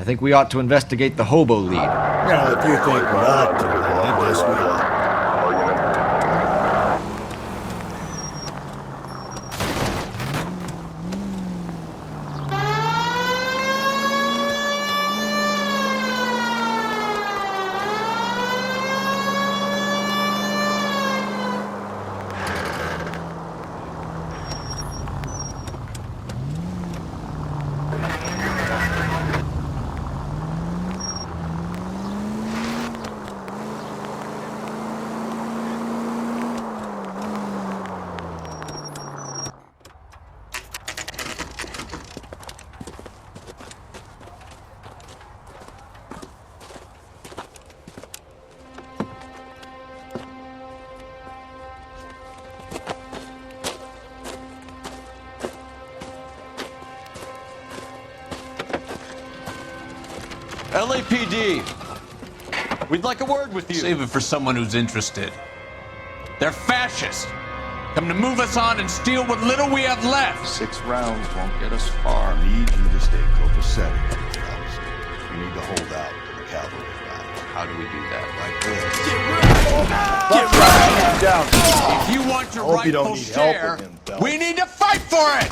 think we ought to investigate the hobo lead. Now, if you think we ought to, I guess we ought. LAPD, we'd like a word with you. Save it for someone who's interested. They're fascists. Come to move us on and steal what little we have left. 6 rounds won't get us far. I need you to stay copacetic, Phelps. We need to hold out until the cavalry arrive. How do we do that? Like this. Get right down. If you want your Hope you don't rightful need help share, with him, Phelps. we need to fight for it!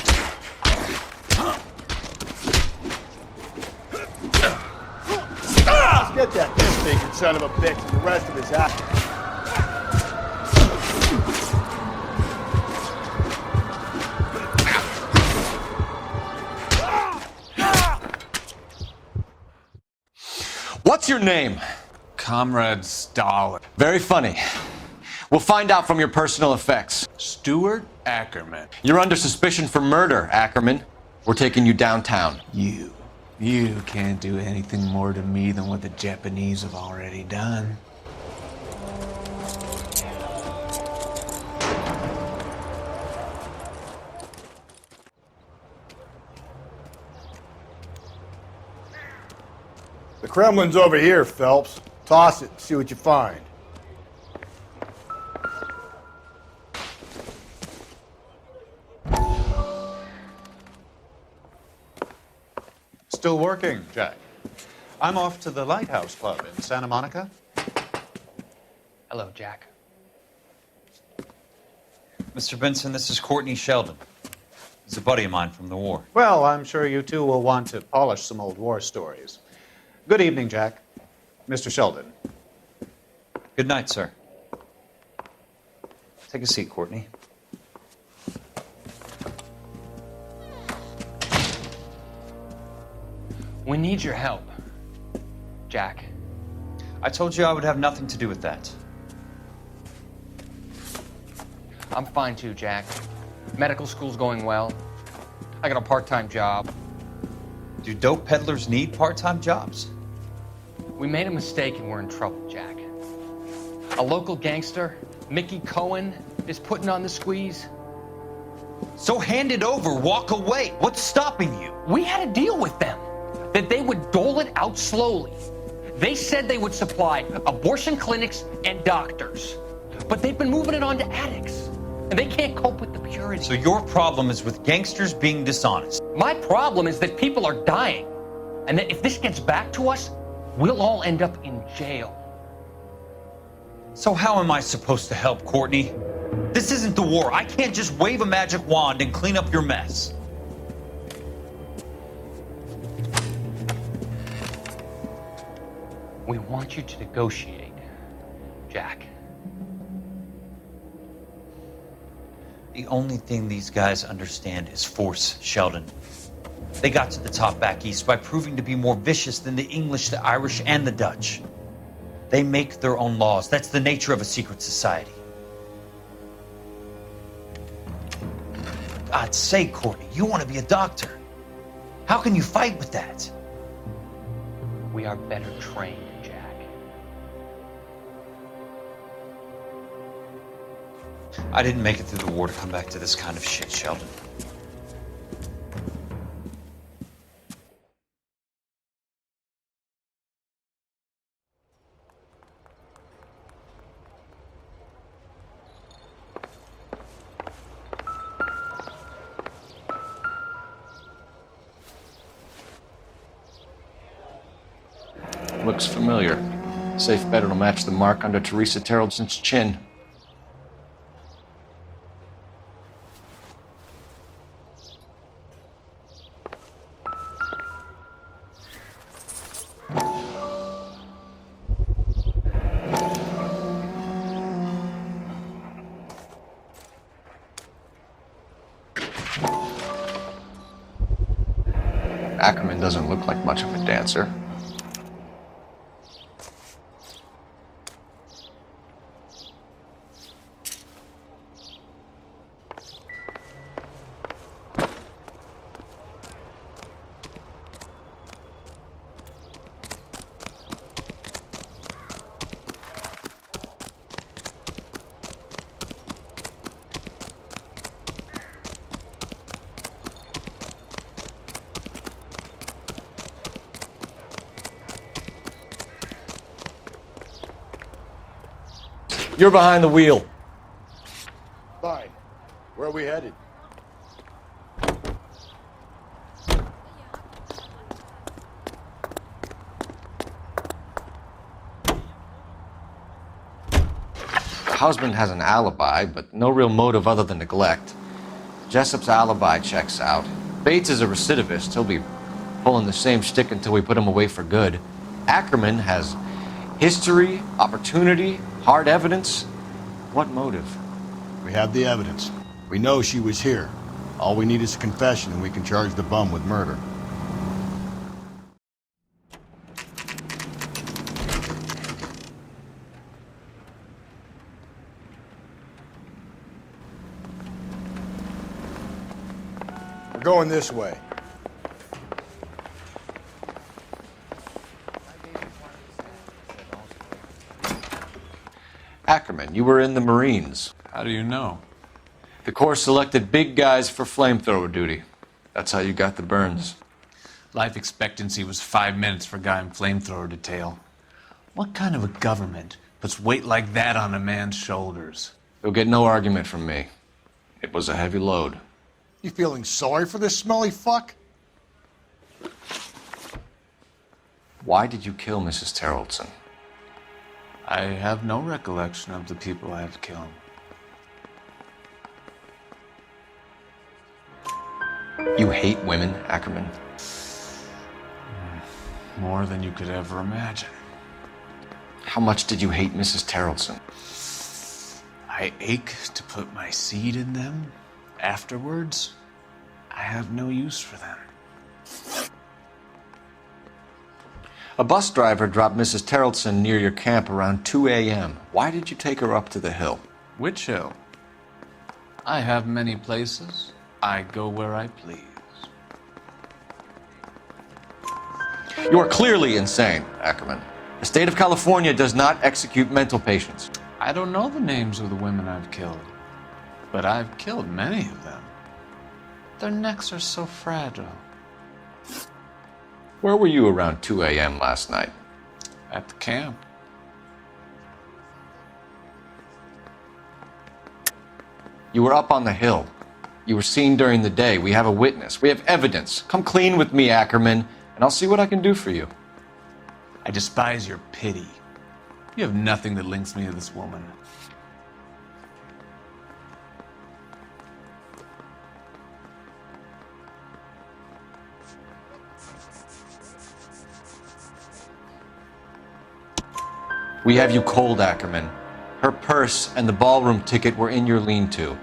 Get that disfigured son of a bitch and the rest of his ass. What's your name? Comrade Stalin. Very funny. We'll find out from your personal effects. Stuart Ackerman. You're under suspicion for murder, Ackerman. We're taking you downtown. You can't do anything more to me than what the Japanese have already done. The Kremlin's over here, Phelps. Toss it and see what you find. Still working, Jack. I'm off to the Lighthouse Club in Santa Monica. Hello, Jack. Mr. Benson, this is Courtney Sheldon. He's a buddy of mine from the war. Well, I'm sure you two will want to polish some old war stories. Good evening, Jack. Mr. Sheldon. Good night, sir. Take a seat, Courtney. We need your help, Jack. I told you I would have nothing to do with that. I'm fine too, Jack. Medical school's going well. I got a part-time job. Do dope peddlers need part-time jobs? We made a mistake and we're in trouble, Jack. A local gangster, Mickey Cohen, is putting on the squeeze. So hand it over, walk away. What's stopping you? We had a deal with them that they would dole it out slowly. They said they would supply abortion clinics and doctors, but they've been moving it on to addicts, and they can't cope with the purity. So your problem is with gangsters being dishonest. My problem is that people are dying, and that if this gets back to us, we'll all end up in jail. So how am I supposed to help, Courtney? This isn't the war. I can't just wave a magic wand and clean up your mess. We want you to negotiate, Jack. The only thing these guys understand is force, Sheldon. They got to the top back east by proving to be more vicious than the English, the Irish, and the Dutch. They make their own laws. That's the nature of a secret society. For God's sake, Courtney, you want to be a doctor. How can you fight with that? We are better trained, Jack. I didn't make it through the war to come back to this kind of shit, Sheldon. Looks familiar. Safe bet it'll match the mark under Teresa Terreldson's chin. Ackerman doesn't look like much of a dancer. You're behind the wheel. Fine. Where are we headed? The husband has an alibi, but no real motive other than neglect. Jessup's alibi checks out. Bates is a recidivist. He'll be pulling the same shtick until we put him away for good. Ackerman has history, opportunity, hard evidence. What motive? We have the evidence. We know she was here. All we need is a confession and we can charge the bum with murder. We're going this way. Ackerman, you were in the Marines. How do you know? The Corps selected big guys for flamethrower duty. That's how you got the burns. Life expectancy was 5 minutes for a guy in flamethrower detail. What kind of a government puts weight like that on a man's shoulders? You'll get no argument from me. It was a heavy load. You feeling sorry for this smelly fuck? Why did you kill Mrs. Terreldson? I have no recollection of the people I have killed. You hate women, Ackerman? More than you could ever imagine. How much did you hate Mrs. Terreldson? I ache to put my seed in them. Afterwards, I have no use for them. A bus driver dropped Mrs. Terreldson near your camp around 2 a.m. Why did you take her up to the hill? Which hill? I have many places. I go where I please. You are clearly insane, Ackerman. The state of California does not execute mental patients. I don't know the names of the women I've killed, but I've killed many of them. Their necks are so fragile. Where were you around 2 a.m. last night? At the camp. You were up on the hill. You were seen during the day. We have a witness. We have evidence. Come clean with me, Ackerman, and I'll see what I can do for you. I despise your pity. You have nothing that links me to this woman. We have you cold, Ackerman. Her purse and the ballroom ticket were in your lean-to.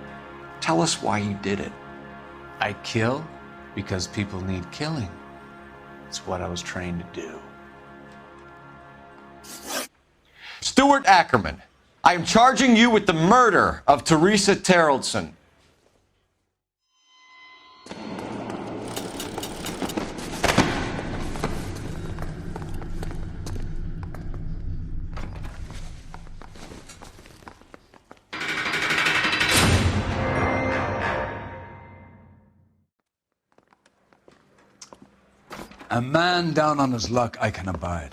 Tell us why you did it. I kill because people need killing. It's what I was trained to do. Stuart Ackerman, I am charging you with the murder of Teresa Terreldson. A man down on his luck I can abide.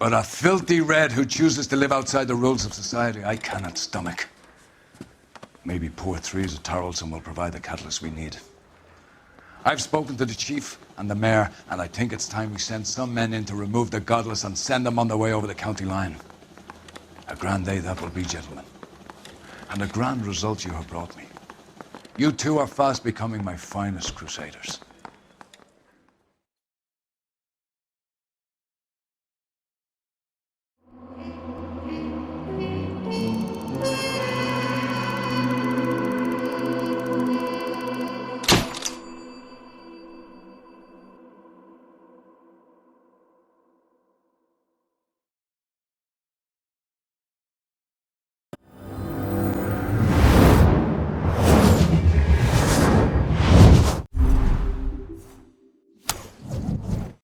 But a filthy red who chooses to live outside the rules of society I cannot stomach. Maybe poor Teresa Terreldson will provide the catalyst we need. I've spoken to the chief and the mayor, and I think it's time we send some men in to remove the godless and send them on their way over the county line. A grand day that will be, gentlemen. And a grand result you have brought me. You two are fast becoming my finest crusaders.